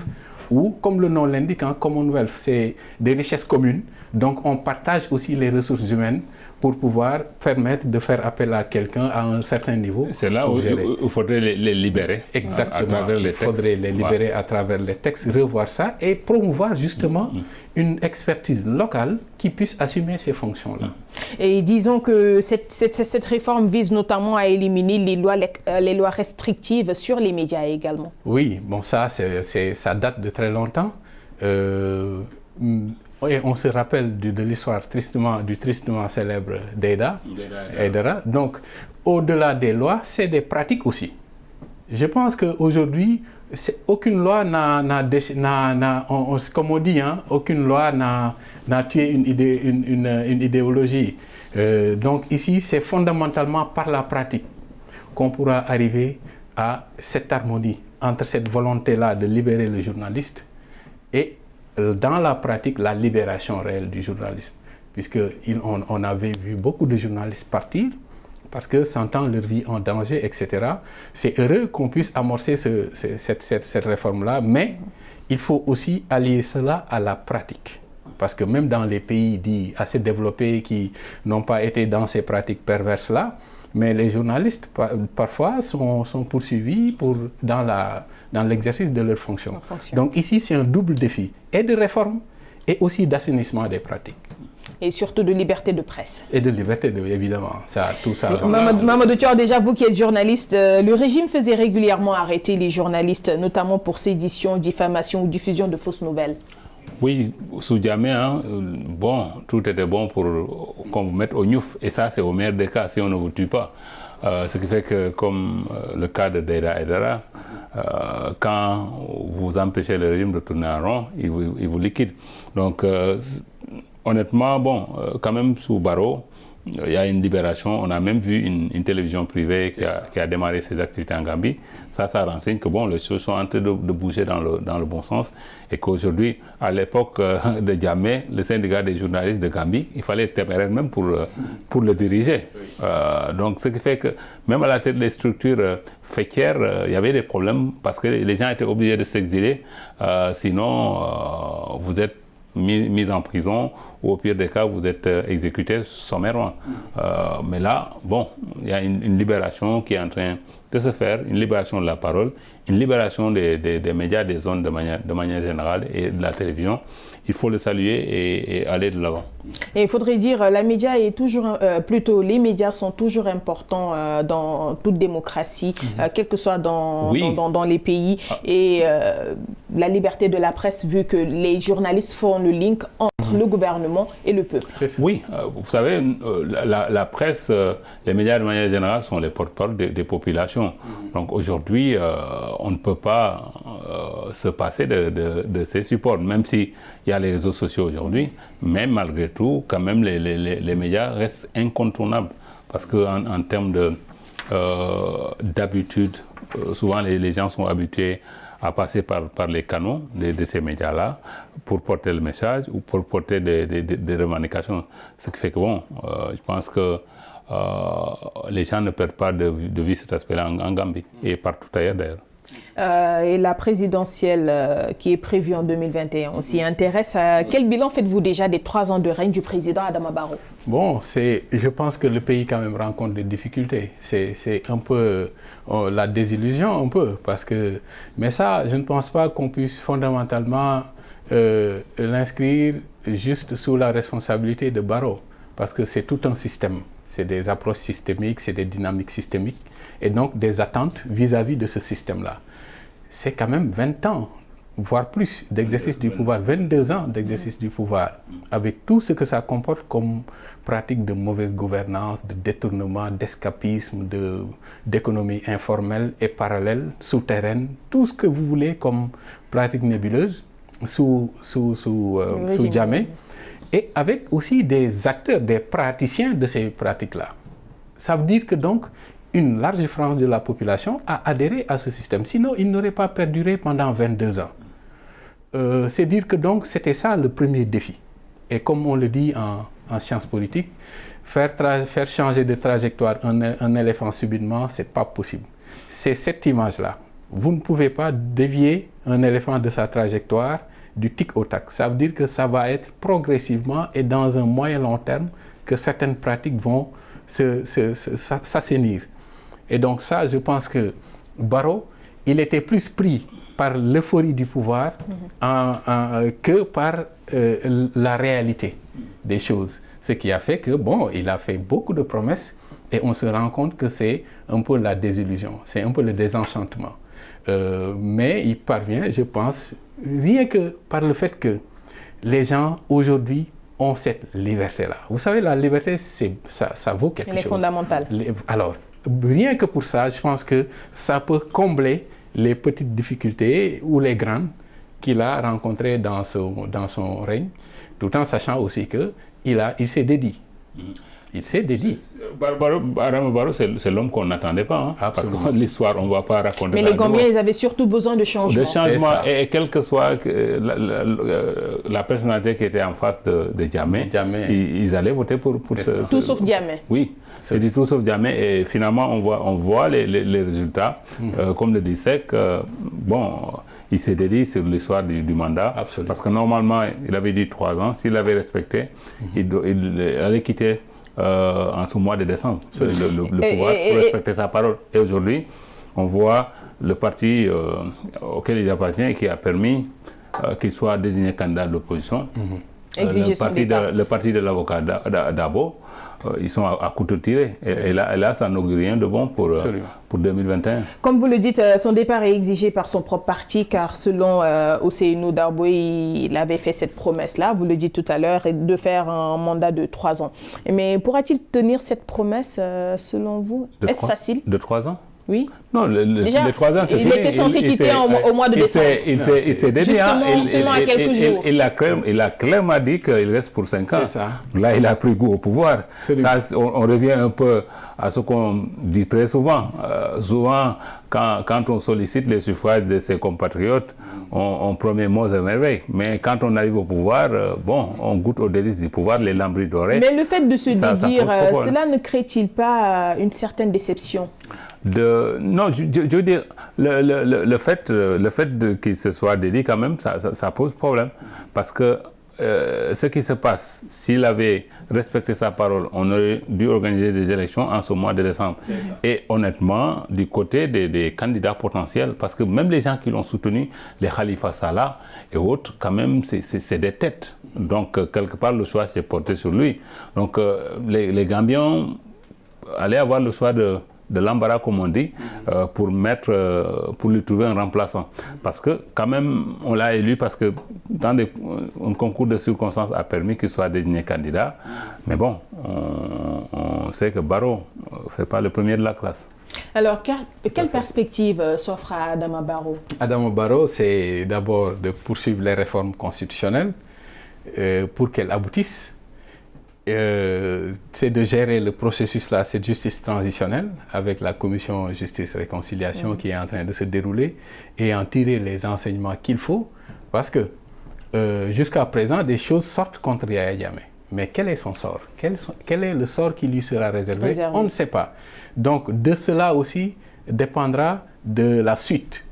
Ou, comme le nom l'indique, Commonwealth, c'est des richesses communes. Donc, on partage aussi les ressources humaines pour pouvoir permettre de faire appel à quelqu'un à un certain niveau. C'est là où il faudrait les libérer. Exactement, il faudrait les libérer à travers les textes, revoir ça et promouvoir justement une expertise locale qui puisse assumer ces fonctions-là. Et disons que cette réforme vise notamment à éliminer les lois restrictives sur les médias également. Oui, bon ça ça date de très longtemps. On se rappelle de l'histoire tristement célèbre d'Aïdara. Donc, au-delà des lois, c'est des pratiques aussi. Je pense qu'aujourd'hui, aucune loi comme on dit, aucune loi n'a tué une idéologie. Donc ici, c'est fondamentalement par la pratique qu'on pourra arriver à cette harmonie entre cette volonté-là de libérer le journaliste et dans la pratique, la libération réelle du journalisme. Puisqu'on avait vu beaucoup de journalistes partir parce que sentant leur vie en danger, etc. C'est heureux qu'on puisse amorcer cette réforme-là, mais il faut aussi allier cela à la pratique. Parce que même dans les pays dits assez développés qui n'ont pas été dans ces pratiques perverses-là, mais les journalistes, parfois, sont poursuivis dans l'exercice de leurs fonctions. Donc ici, c'est un double défi, et de réforme, et aussi d'assainissement des pratiques. Et surtout de liberté de presse. Et de liberté, évidemment. Tout ça. Mamadou Thior, déjà vous qui êtes journaliste, le régime faisait régulièrement arrêter les journalistes, notamment pour sédition, diffamation ou diffusion de fausses nouvelles. Oui, sous Djamé, bon, tout était bon pour qu'on vous mette au gnouf. Et ça, c'est au meilleur des cas, si on ne vous tue pas. Ce qui fait que, comme le cas de Aïdara, quand vous empêchez le régime de tourner en rond, il vous liquide. Donc, honnêtement, bon, quand même, sous Barrow, il y a une libération. On a même vu une télévision privée qui a démarré ses activités en Gambie. Ça renseigne que bon, les choses sont en train de bouger dans le bon sens. Et qu'aujourd'hui, à l'époque de Djamé, le syndicat des journalistes de Gambie, il fallait être téméraire même pour le diriger. Donc, ce qui fait que même à la tête des structures faîtières, il y avait des problèmes parce que les gens étaient obligés de s'exiler. Sinon, vous êtes mis en prison ou au pire des cas, vous êtes exécuté sommairement. Mais là, bon, il y a une libération qui est en train de se faire, une libération de la parole, une libération des médias, des zones de manière générale et de la télévision. Il faut le saluer et aller de l'avant. Et il faudrait dire, les médias sont toujours importants dans toute démocratie, quel que soit dans les pays. Et la liberté de la presse, vu que les journalistes font le link entre le gouvernement et le peuple. Oui, vous savez, la presse, les médias de manière générale sont les porte-parole des populations. Donc aujourd'hui, on ne peut pas se passer de ces supports, même s'il y a les réseaux sociaux aujourd'hui, mais malgré tout, quand même, les médias restent incontournables. Parce qu'en termes d'habitude, souvent les gens sont habitués à passer par les canaux de ces médias-là pour porter le message ou pour porter des revendications. Ce qui fait que, bon, je pense que les gens ne perdent pas de vue cet aspect-là en Gambie et partout ailleurs d'ailleurs. Et la présidentielle qui est prévue en 2021 aussi intéresse. Quel bilan faites-vous déjà des 3 ans de règne du président Adama Barrow? Bon, je pense que le pays quand même rencontre des difficultés. C'est un peu la désillusion, un peu, mais ça, je ne pense pas qu'on puisse fondamentalement l'inscrire juste sous la responsabilité de Barrow, parce que c'est tout un système. C'est des approches systémiques, c'est des dynamiques systémiques, et donc des attentes vis-à-vis de ce système-là. C'est quand même 20 ans, voire plus, d'exercice du pouvoir, 22 ans d'exercice du pouvoir, avec tout ce que ça comporte comme pratique de mauvaise gouvernance, de détournement, d'escapisme, d'économie informelle et parallèle, souterraine, tout ce que vous voulez comme pratique nébuleuse sous Jammeh, et avec aussi des acteurs, des praticiens de ces pratiques-là. Ça veut dire que donc, une large frange de la population a adhéré à ce système. Sinon, il n'aurait pas perduré pendant 22 ans. C'est dire que donc, c'était ça le premier défi. Et comme on le dit en sciences politiques, faire changer de trajectoire un éléphant subitement, ce n'est pas possible. C'est cette image-là. Vous ne pouvez pas dévier un éléphant de sa trajectoire du tic au tac. Ça veut dire que ça va être progressivement et dans un moyen long terme que certaines pratiques vont s'assainir. Et donc ça, je pense que Barrow, il était plus pris par l'euphorie du pouvoir que par la réalité des choses. Ce qui a fait que, bon, il a fait beaucoup de promesses et on se rend compte que c'est un peu la désillusion, c'est un peu le désenchantement. Mais il parvient, je pense, rien que par le fait que les gens aujourd'hui ont cette liberté-là. Vous savez, la liberté, ça vaut quelque chose. Elle est fondamentale. Alors, rien que pour ça, je pense que ça peut combler les petites difficultés ou les grandes qu'il a rencontrées dans son règne, tout en sachant aussi qu'il s'est dédié. Il s'est dédié. Barrow, c'est l'homme qu'on n'attendait pas. Hein, parce que l'histoire, on ne va pas raconter. Mais les Gambiens, ils avaient surtout besoin de changement. De changement, et quelle que soit la personnalité qui était en face de Jammeh, ils allaient voter pour tout sauf Jammeh. Oui, c'est du tout sauf Jammeh. Et finalement, on voit les résultats. Comme le dit Seck, bon, il s'est dédié sur l'histoire du mandat. Absolument. Parce que normalement, il avait dit 3 ans. S'il avait respecté, il allait quitter en ce mois de décembre le pouvoir pour respecter sa parole. Et aujourd'hui, on voit le parti auquel il appartient et qui a permis qu'il soit désigné candidat de l'opposition. Le parti de l'avocat Dabo, ils sont à couteau tiré. Et là, ça n'augure rien de bon pour 2021. Comme vous le dites, son départ est exigé par son propre parti, car selon Ousseynou Darboe, il avait fait cette promesse-là, vous le dites tout à l'heure, de faire un mandat de 3 ans. Mais pourra-t-il tenir cette promesse, selon vous? Est-ce facile? De 3 ans? Oui. Non, déjà, les 3 ans, c'est fini. Il était censé quitter au mois de décembre. Il s'est dédié. Seulement à quelques jours. Il a clairement dit qu'il reste pour 5 ans. C'est ça. Là, il a pris goût au pouvoir. Ça, on revient un peu à ce qu'on dit très souvent. Souvent, quand on sollicite les suffrages de ses compatriotes, on promet mots et merveilles. Mais quand on arrive au pouvoir, on goûte aux délices du pouvoir, les lambris dorés. Mais le fait de se dédire, cela ne crée-t-il pas une certaine déception? Non, je veux dire, le fait qu'il se soit dédié quand même, ça pose problème. Parce que ce qui se passe, s'il avait respecté sa parole, on aurait dû organiser des élections en ce mois de décembre. Et honnêtement, du côté des candidats potentiels, parce que même les gens qui l'ont soutenu, les Khalifa Salah et autres, quand même, c'est des têtes. Donc, quelque part, le choix s'est porté sur lui. Donc, les Gambiens allaient avoir le choix de l'embarras, comme on dit, pour lui trouver un remplaçant. Parce que, quand même, on l'a élu parce que dans un concours de circonstances a permis qu'il soit désigné candidat. Mais bon, on sait que Barrow ne fait pas le premier de la classe. Alors, quelle perspective s'offre à Adama Barrow? Adama Barrow, c'est d'abord de poursuivre les réformes constitutionnelles pour qu'elles aboutissent. C'est de gérer le processus là, cette justice transitionnelle avec la commission justice-réconciliation qui est en train de se dérouler et en tirer les enseignements qu'il faut parce que jusqu'à présent des choses sortent contre Yaya Jammeh. Mais quel est son sort? Quel est le sort qui lui sera réservé? On ne sait pas. Donc de cela aussi dépendra de la suite,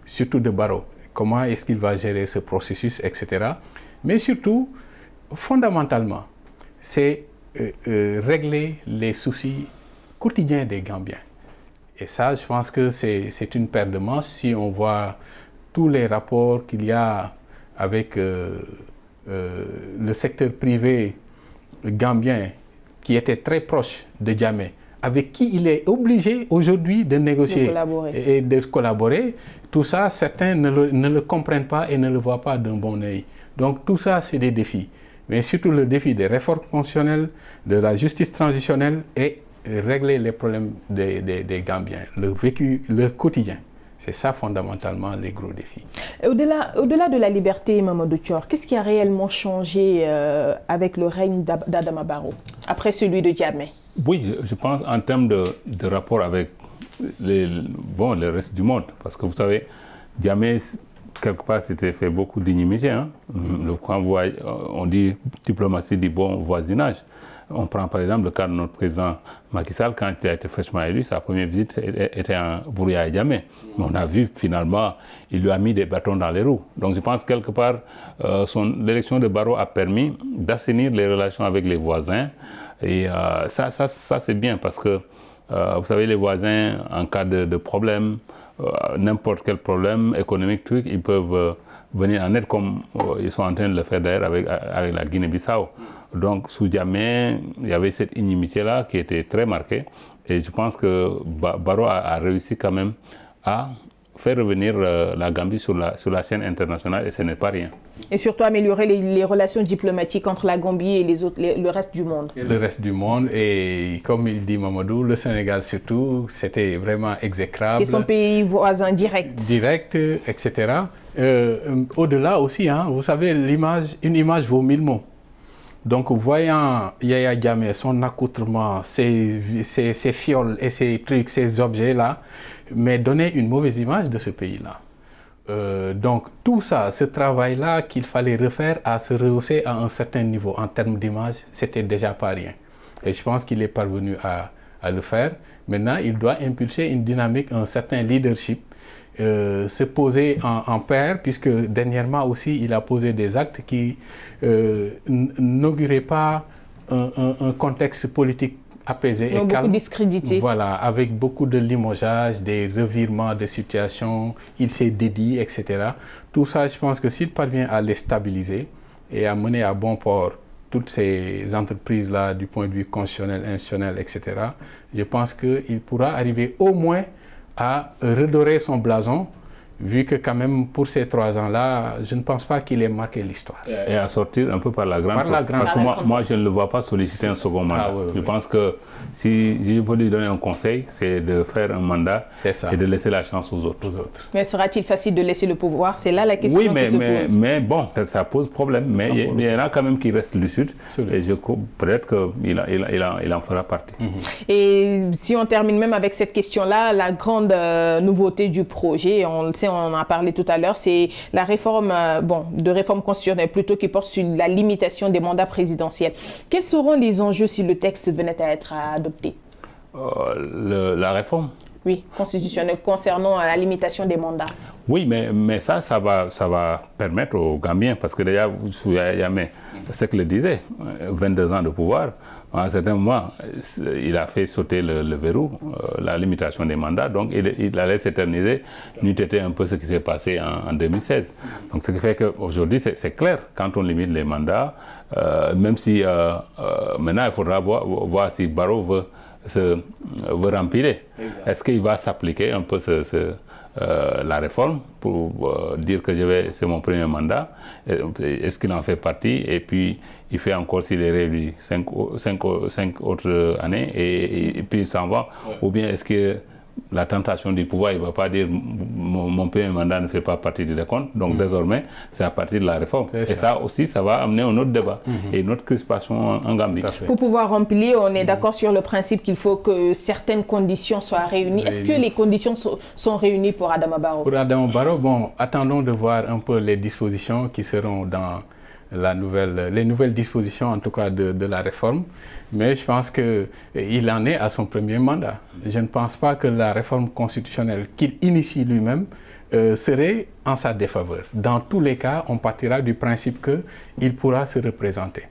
surtout de Barrow. Comment est-ce qu'il va gérer ce processus, etc. Mais surtout, fondamentalement, c'est régler les soucis quotidiens des Gambiens. Et ça, je pense que c'est une paire de manches. Si on voit tous les rapports qu'il y a avec le secteur privé gambien, qui était très proche de Jammeh, avec qui il est obligé aujourd'hui de négocier et de collaborer, tout ça, certains ne le comprennent pas et ne le voient pas d'un bon œil. Donc tout ça, c'est des défis. Mais surtout le défi des réformes constitutionnelles, de la justice transitionnelle et régler les problèmes des Gambiens, leur vécu, leur quotidien. C'est ça fondamentalement les gros défis. Au-delà de la liberté, Mamadou Thior, qu'est-ce qui a réellement changé avec le règne d'Adama Barrow, après celui de Jammeh? Oui, je pense en termes de rapport avec le reste du monde. Parce que vous savez, Jammeh, quelque part, c'était fait beaucoup d'inimitié. Hein? Quand on dit diplomatie du bon voisinage, on prend par exemple le cas de notre président Macky Sall, quand il a été fraîchement élu, sa première visite était pour Yaya Jammeh. Mais on a vu finalement, il lui a mis des bâtons dans les roues. Donc je pense quelque part, l'élection de Barrow a permis d'assainir les relations avec les voisins. Et ça c'est bien parce que, vous savez, les voisins, en cas de problème, n'importe quel problème économique, ils peuvent venir en aide comme ils sont en train de le faire d'ailleurs avec la Guinée-Bissau. Donc sous Jammeh, il y avait cette inimitié-là qui était très marquée et je pense que Barrow a réussi quand même à faire revenir la Gambie sur la scène internationale et ce n'est pas rien. Et surtout améliorer les relations diplomatiques entre la Gambie et le reste du monde. Le reste du monde et comme il dit Mamadou, le Sénégal surtout, c'était vraiment exécrable. Et son pays voisin direct. Direct, etc. Au-delà aussi, hein, vous savez, une image vaut 1000 mots. Donc, voyant Yaya Jammeh, son accoutrement, ses fioles et ses trucs, ces objets-là, mais donner une mauvaise image de ce pays-là. Donc, tout ça, ce travail-là qu'il fallait refaire à se rehausser à un certain niveau en termes d'image, c'était déjà pas rien. Et je pense qu'il est parvenu à le faire. Maintenant, il doit impulser une dynamique, un certain leadership, se poser en pair, puisque dernièrement aussi, il a posé des actes qui n'auguraient pas un contexte politique apaisé et calme. Beaucoup discrédité. Voilà, avec beaucoup de limogeage, des revirements de situation, il s'est dédié, etc. Tout ça, je pense que s'il parvient à les stabiliser et à mener à bon port toutes ces entreprises-là du point de vue constitutionnel, institutionnel, etc., je pense qu'il pourra arriver au moins à redorer son blason, vu que quand même pour ces 3 ans-là, je ne pense pas qu'il ait marqué l'histoire. Et à sortir un peu par la grande porte. Parce que moi, je ne le vois pas solliciter un second mandat. Je pense que si je peux lui donner un conseil, c'est de faire un mandat et de laisser la chance aux autres. Mais sera-t-il facile de laisser le pouvoir? C'est là la question qui se pose. Mais bon, ça pose problème. Mais il y en a quand même qui restent lucides. Et peut-être qu'il en fera partie. Et si on termine même avec cette question-là, la grande nouveauté du projet, on le sait, on en a parlé tout à l'heure, c'est la réforme, de réforme constitutionnelle plutôt qui porte sur la limitation des mandats présidentiels. Quels seront les enjeux si le texte venait à être adopté? La réforme? Oui, constitutionnelle concernant la limitation des mandats. Oui, mais ça va permettre aux Gambiens, parce que déjà, vous savez, Yamé, ce qu'il disait, 22 ans de pouvoir, à un certain moment, il a fait sauter le verrou, la limitation des mandats, donc il allait s'éterniser, n'eût été un peu ce qui s'est passé en 2016. Donc ce qui fait qu'aujourd'hui, c'est clair, quand on limite les mandats, même si maintenant il faudra voir si Barrow veut rempiler. Est-ce qu'il va s'appliquer un peu la réforme pour dire que c'est mon premier mandat? Est-ce qu'il en fait partie? Et puis il fait encore, s'il est réélu, 5 autres années et puis il s'en va? Ou bien est-ce que la tentation du pouvoir, il ne va pas dire mon premier mandat ne fait pas partie du décompte, donc désormais c'est à partir de la réforme. Et ça aussi, ça va amener un autre débat et une autre crispation en Gambie. Pour pouvoir remplir, on est d'accord sur le principe qu'il faut que certaines conditions soient réunies. Est-ce que les conditions sont réunies pour Adama Barrow? Pour Adama Barrow, bon, attendons de voir un peu les dispositions qui seront dans les nouvelles dispositions, en tout cas de la réforme. Mais je pense qu'il en est à son premier mandat. Je ne pense pas que la réforme constitutionnelle qu'il initie lui-même serait en sa défaveur. Dans tous les cas, on partira du principe qu'il pourra se représenter.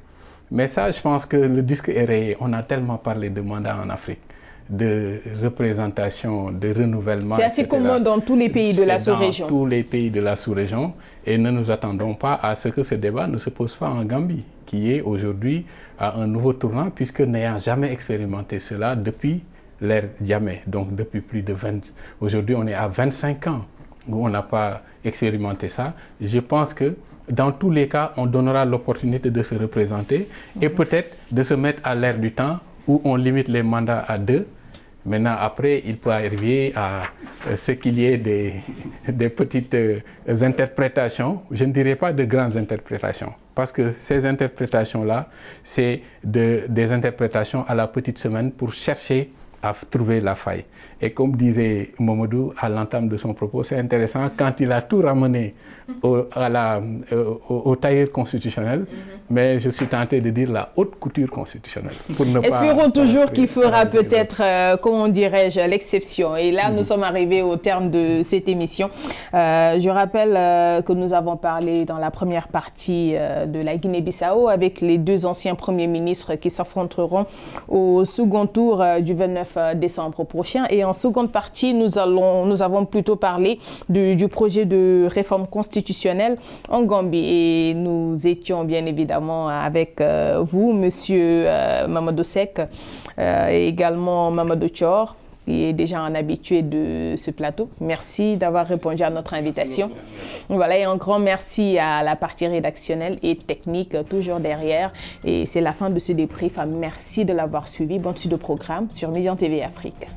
Mais ça, je pense que le disque est rayé. On a tellement parlé de mandat en Afrique, de représentation, de renouvellement. C'est assez commun dans tous les pays de la sous-région. Dans tous les pays de la sous-région. Et ne nous attendons pas à ce que ce débat ne se pose pas en Gambie, qui est aujourd'hui à un nouveau tournant, puisque n'ayant jamais expérimenté cela depuis l'ère Jammeh, donc depuis plus de 20... Aujourd'hui, on est à 25 ans où on n'a pas expérimenté ça. Je pense que dans tous les cas, on donnera l'opportunité de se représenter et peut-être de se mettre à l'ère du temps où on limite les mandats à 2. Maintenant, après, il peut arriver à ce qu'il y ait des petites interprétations. Je ne dirais pas de grandes interprétations, parce que ces interprétations-là, c'est des interprétations à la petite semaine pour chercher à trouver la faille. Et comme disait Mamadou à l'entame de son propos, c'est intéressant, quand il a tout ramené au tailleur constitutionnel, mais je suis tenté de dire la haute couture constitutionnelle. Espérons toujours qu'il fera peut-être, comment dirais-je, l'exception. Et là, nous sommes arrivés au terme de cette émission. Je rappelle que nous avons parlé dans la première partie de la Guinée-Bissau avec les deux anciens premiers ministres qui s'affronteront au second tour du 29 décembre prochain. Et en seconde partie, nous avons plutôt parlé du projet de réforme constitutionnelle en Gambie. Et nous étions bien évidemment avec vous, Monsieur Mamadou Seck, et également Mamadou Thior, qui est déjà un habitué de ce plateau. Merci d'avoir répondu à notre invitation. Voilà, et un grand merci à la partie rédactionnelle et technique, toujours derrière. Et c'est la fin de ce débrief. Merci de l'avoir suivi. Bonne suite de programme sur Médian TV Afrique.